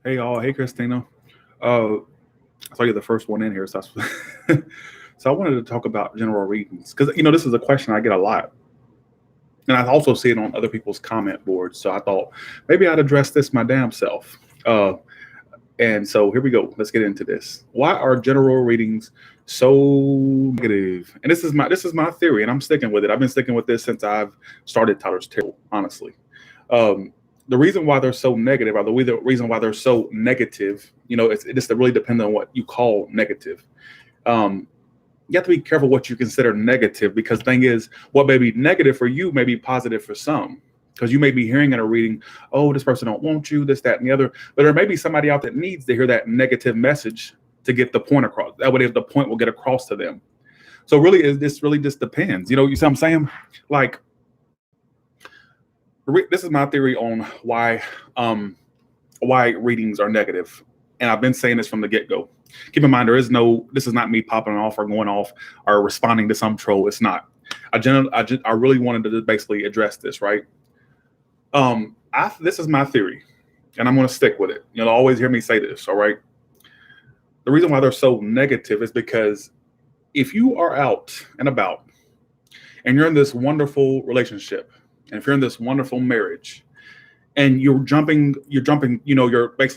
Hey y'all, hey Christina. Uh, I saw you're the first one in here, so I wanted to talk about general readings because this is a question I get a lot, and I also see it on other people's comment boards. So I thought maybe I'd address this my damn self. And so here we go. Let's get into this. Why are general readings so negative? And this is my theory, and I'm sticking with it. I've been sticking with this since I've started Tyler's Tarot, honestly. Um, the reason why they're so negative, or the reason why they're so negative, it just really depends on what you call negative. Um, you have to be careful what you consider negative because the thing is, what may be negative for you may be positive for some. Because you may be hearing in a reading, oh, this person don't want you, this, that, and the other. But there may be somebody out that needs to hear that negative message to get the point across. That way, the point will get across to them. So really, this really just depends. You see what I'm saying? Like, this is my theory on why readings are negative, and I've been saying this from the get go. Keep in mind, this is not me popping off or going off or responding to some troll. It's not. I really wanted to basically address this, right? This is my theory, and I'm going to stick with it. You'll always hear me say this, all right? The reason why they're so negative is because if you are out and about and you're in this wonderful relationship, and if you're in this wonderful marriage, and you're basically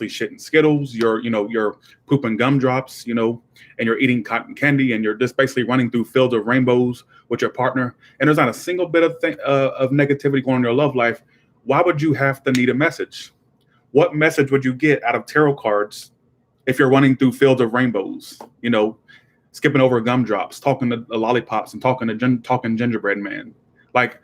shitting Skittles, you're pooping gumdrops, and you're eating cotton candy, and you're just basically running through fields of rainbows with your partner, and there's not a single bit of negativity going on in your love life. Why would you have to need a message? What message would you get out of tarot cards if you're running through fields of rainbows, skipping over gumdrops, talking to lollipops, and talking gingerbread man? Like,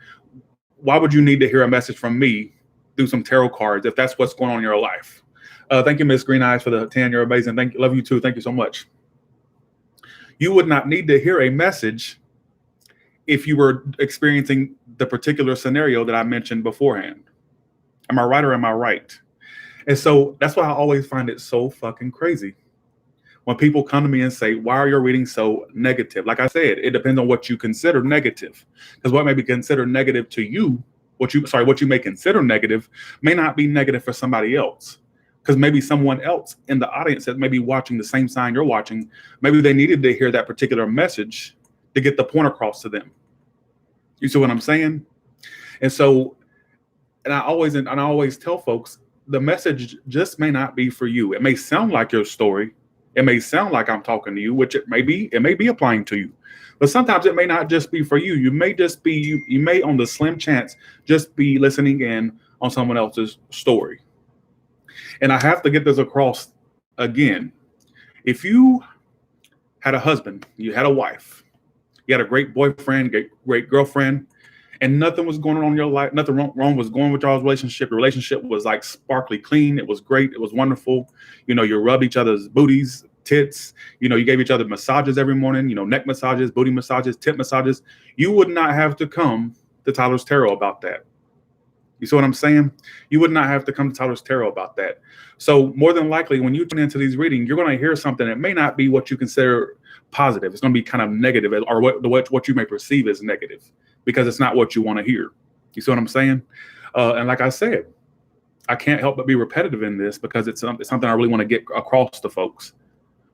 why would you need to hear a message from me through some tarot cards if that's what's going on in your life? Thank you, Miss Green Eyes, for the 10. You're amazing. Love you too. Thank you so much. You would not need to hear a message if you were experiencing the particular scenario that I mentioned beforehand. Am I right or am I right? And so that's why I always find it so fucking crazy when people come to me and say, why are your readings so negative? Like I said, it depends on what you consider negative. Because what may be considered negative to you, what you may consider negative may not be negative for somebody else. Because maybe someone else in the audience that may be watching the same sign you're watching, maybe they needed to hear that particular message to get the point across to them. You see what I'm saying? And so, and I always tell folks, the message just may not be for you. It may sound like your story. It may sound like I'm talking to you, which it may be applying to you. But sometimes it may not just be for you. You may on the slim chance just be listening in on someone else's story. And I have to get this across again. If you had a husband, you had a wife, you had a great boyfriend, great girlfriend, and nothing was going on in your life, nothing wrong was going with y'all's relationship. Your relationship was like sparkly clean. It was great. It was wonderful. You rubbed each other's booties, tits. You gave each other massages every morning, neck massages, booty massages, tit massages. You would not have to come to Tyler's Tarot about that. You see what I'm saying? You would not have to come to Tyler's Tarot about that. So more than likely, when you tune into these readings, you're going to hear something that may not be what you consider positive. It's going to be kind of negative, or what you may perceive as negative, because it's not what you want to hear. You see what I'm saying? And like I said, I can't help but be repetitive in this because it's something I really want to get across to folks.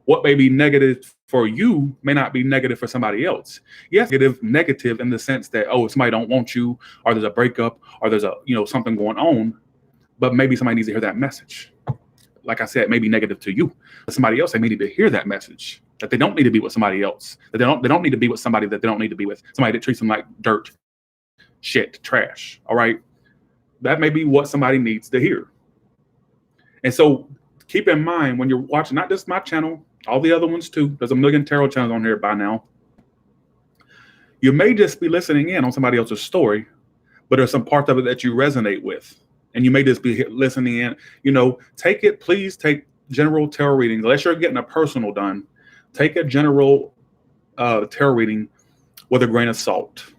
What may be negative for you may not be negative for somebody else. Yes, negative in the sense that, oh, somebody don't want you, or there's a breakup, or there's something going on, but maybe somebody needs to hear that message. Like I said, it may be negative to you, but somebody else, they may need to hear that message, that they don't need to be with somebody else, that they don't need to be with somebody that they don't need to be with, somebody that treats them like dirt, shit, trash. All right, that may be what somebody needs to hear. And so keep in mind when you're watching, not just my channel, all the other ones too. There's a million tarot channels on here by now. You may just be listening in on somebody else's story, but there's some parts of it that you resonate with. And you may just be listening in. Please take general tarot readings. Unless you're getting a personal done, take a general tarot reading with a grain of salt.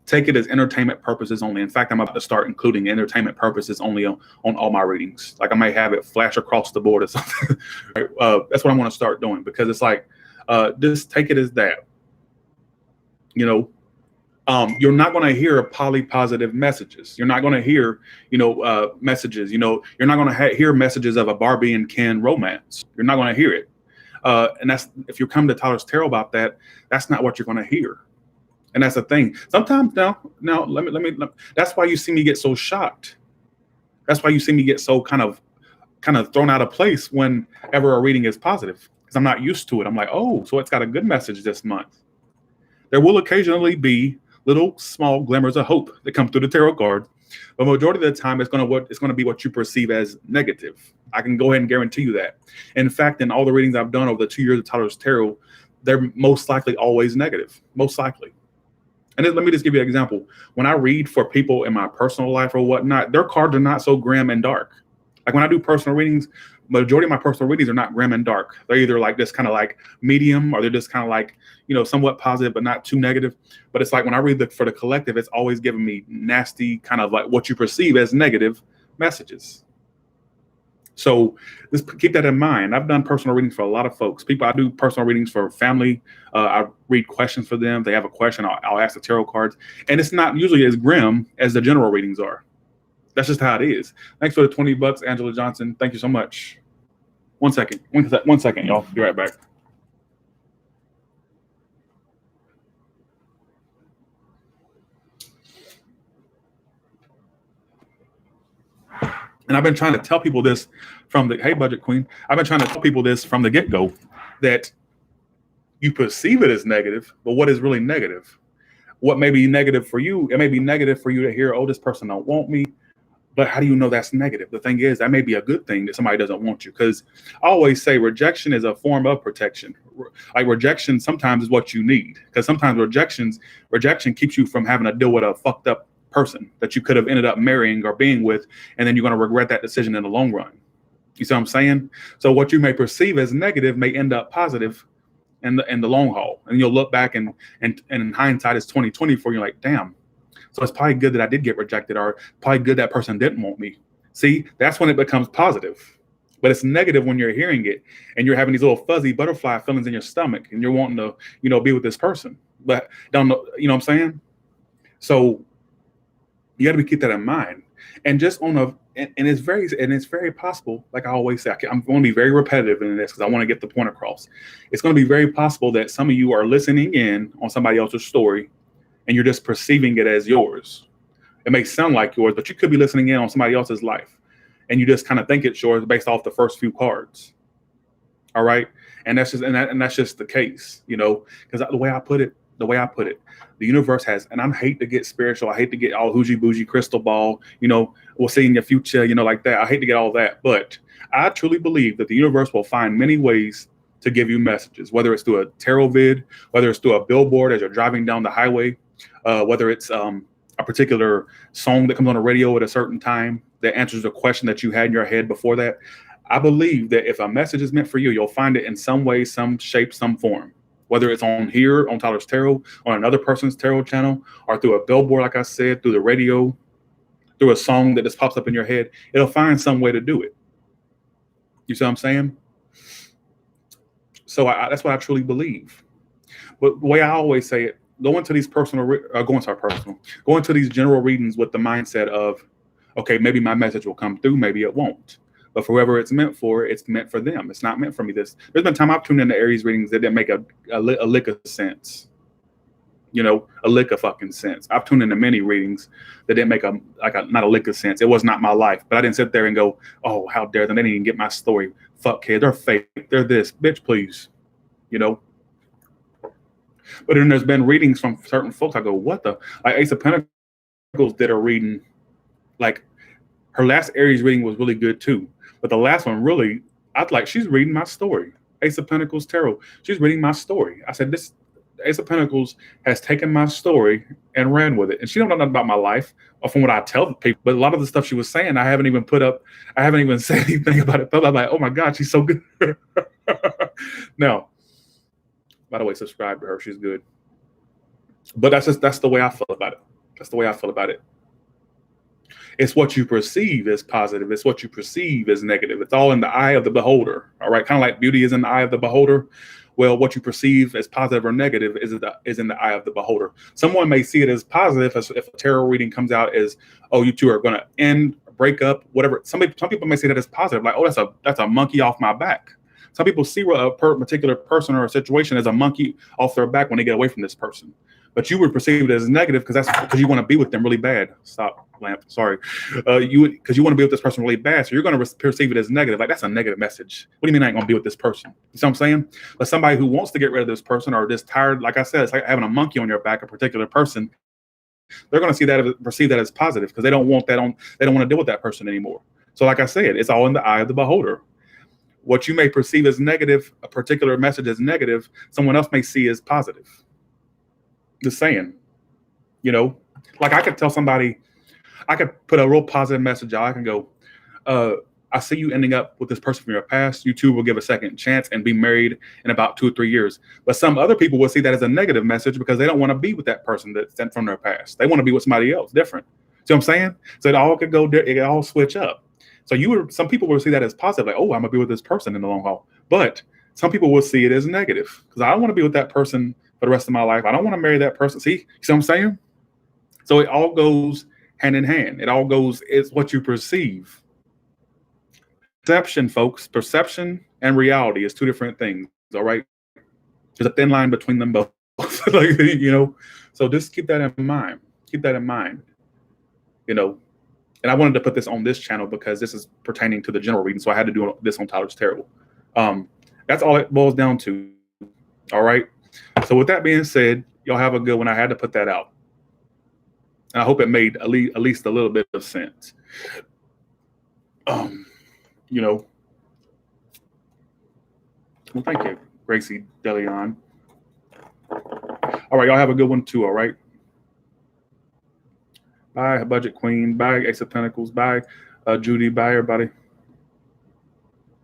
Take it as entertainment purposes only. In fact, I'm about to start including entertainment purposes only on all my readings. Like I may have it flash across the board or something. That's what I'm going to start doing, because it's like, just take it as that. You're not going to hear poly-positive messages. You're not going to hear, messages. You're not going to hear messages of a Barbie and Ken romance. You're not going to hear it. And that's, if you come to Tyler's Tarot about that, that's not what you're going to hear. And that's the thing. Sometimes now, let me. That's why you see me get so shocked. That's why you see me get so kind of thrown out of place whenever a reading is positive, because I'm not used to it. I'm like, oh, so it's got a good message this month. There will occasionally be little small glimmers of hope that come through the tarot card, but majority of the time it's going to be what you perceive as negative. I can go ahead and guarantee you that. In fact, in all the readings I've done over the 2 years of Tyler's Tarot, they're most likely always negative, most likely. And then, let me just give you an example. When I read for people in my personal life or whatnot, their cards are not so grim and dark. Like when I do personal readings, majority of my personal readings are not grim and dark. They're either like just kind of like medium, or they're just kind of like, somewhat positive, but not too negative. But it's like when I read for the collective, it's always giving me nasty, kind of like what you perceive as negative messages. So just keep that in mind. I've done personal readings for a lot of folks. I do personal readings for family. I read questions for them. They have a question, I'll ask the tarot cards. And it's not usually as grim as the general readings are. That's just how it is. Thanks for the $20, Angela Johnson. Thank you so much. One second, y'all. Be right back. And I've been trying to tell people this hey, Budget Queen. I've been trying to tell people this from the get-go, that you perceive it as negative, but what is really negative? What may be negative for you, it may be negative for you to hear, oh, this person don't want me. But how do you know that's negative? The thing is, that may be a good thing that somebody doesn't want you. Because I always say rejection is a form of protection. Like rejection sometimes is what you need. Because sometimes rejection keeps you from having to deal with a fucked up person that you could have ended up marrying or being with. And then you're going to regret that decision in the long run. You see what I'm saying? So what you may perceive as negative may end up positive in the long haul. And you'll look back and in hindsight, it's 2020 for you, like, damn. So it's probably good that I did get rejected, or probably good that person didn't want me. See, that's when it becomes positive. But it's negative when you're hearing it and you're having these little fuzzy butterfly feelings in your stomach and you're wanting to, be with this person, but don't know, what I'm saying? So you got to keep that in mind. And just it's very possible, like I always say, I'm going to be very repetitive in this because I want to get the point across. It's going to be very possible that some of you are listening in on somebody else's story and you're just perceiving it as yours. It may sound like yours, but you could be listening in on somebody else's life and you just kind of think it's yours based off the first few cards. All right. And that's just the case, because the way I put it, the universe has, and I hate to get spiritual. I hate to get all hoogie bougie crystal ball, we'll see in your future, like that. I hate to get all that, but I truly believe that the universe will find many ways to give you messages, whether it's through a tarot vid, whether it's through a billboard as you're driving down the highway, whether it's a particular song that comes on the radio at a certain time that answers a question that you had in your head before that. I believe that if a message is meant for you, you'll find it in some way, some shape, some form, whether it's on here, on Tyler's Tarot, on another person's tarot channel, or through a billboard, like I said, through the radio, through a song that just pops up in your head. It'll find some way to do it. You see what I'm saying? So that's what I truly believe. But the way I always say it, go into these general readings with the mindset of, okay, maybe my message will come through, maybe it won't. But for whoever it's meant for, it's meant for them. It's not meant for me. There's been time I've tuned into Aries readings that didn't make a lick of sense. A lick of fucking sense. I've tuned into many readings that didn't make not a lick of sense. It was not my life. But I didn't sit there and go, oh, how dare them. They didn't even get my story. Fuck kids. They're fake. They're this. Bitch, please. But then there's been readings from certain folks. I go, what the? Like Ace of Pentacles did a reading. Like her last Aries reading was really good too. But the last one really, I'd like, she's reading my story. Ace of Pentacles Tarot. She's reading my story. I said, this Ace of Pentacles has taken my story and ran with it. And she don't know nothing about my life or from what I tell people. But a lot of the stuff she was saying, I haven't even said anything about it. I'm like, oh my God, she's so good. Now, by the way, subscribe to her. She's good. But that's the way I feel about it. That's the way I feel about it. It's what you perceive as positive. It's what you perceive as negative. It's all in the eye of the beholder. All right. Kind of like beauty is in the eye of the beholder. Well, what you perceive as positive or negative is in the eye of the beholder. Someone may see it as positive if a tarot reading comes out as, oh, you two are going to end, break up, whatever. Some people may see that as positive, like, oh, that's a monkey off my back. Some people see a particular person or a situation as a monkey off their back when they get away from this person. But you would perceive it as negative because you want to be with them really bad. Stop, lamp. Sorry, because you want to be with this person really bad, so you're going to perceive it as negative. Like, that's a negative message. What do you mean I ain't going to be with this person? You see what I'm saying? But somebody who wants to get rid of this person or just tired, like I said, it's like having a monkey on your back, a particular person. They're going to perceive that as positive because they don't want that on. They don't want to deal with that person anymore. So, like I said, it's all in the eye of the beholder. What you may perceive as negative, a particular message as negative, someone else may see as positive. Just saying, like I could tell somebody, I could put a real positive message out. I can go, I see you ending up with this person from your past. You two will give a second chance and be married in about 2 or 3 years. But some other people will see that as a negative message because they don't want to be with that person that's sent from their past. They want to be with somebody else different. See what I'm saying? So it could all switch up. So some people will see that as positive, like, oh, I'm gonna be with this person in the long haul. But some people will see it as negative because I don't want to be with that person for the rest of my life. I don't want to marry that person. See what I'm saying? So it all goes hand in hand. It's what you perceive. Perception, folks, perception and reality is 2 different things. All right. There's a thin line between them both. So just keep that in mind. Keep that in mind. And I wanted to put this on this channel because this is pertaining to the general reading. So I had to do this on Tyler's Tarot. That's all it boils down to. All right. So with that being said, y'all have a good one. I had to put that out. And I hope it made at least a little bit of sense. Well, thank you, Gracie DeLeon. All right, y'all have a good one too, all right? Bye, Budget Queen. Bye, Ace of Pentacles. Bye, Judy. Bye, everybody.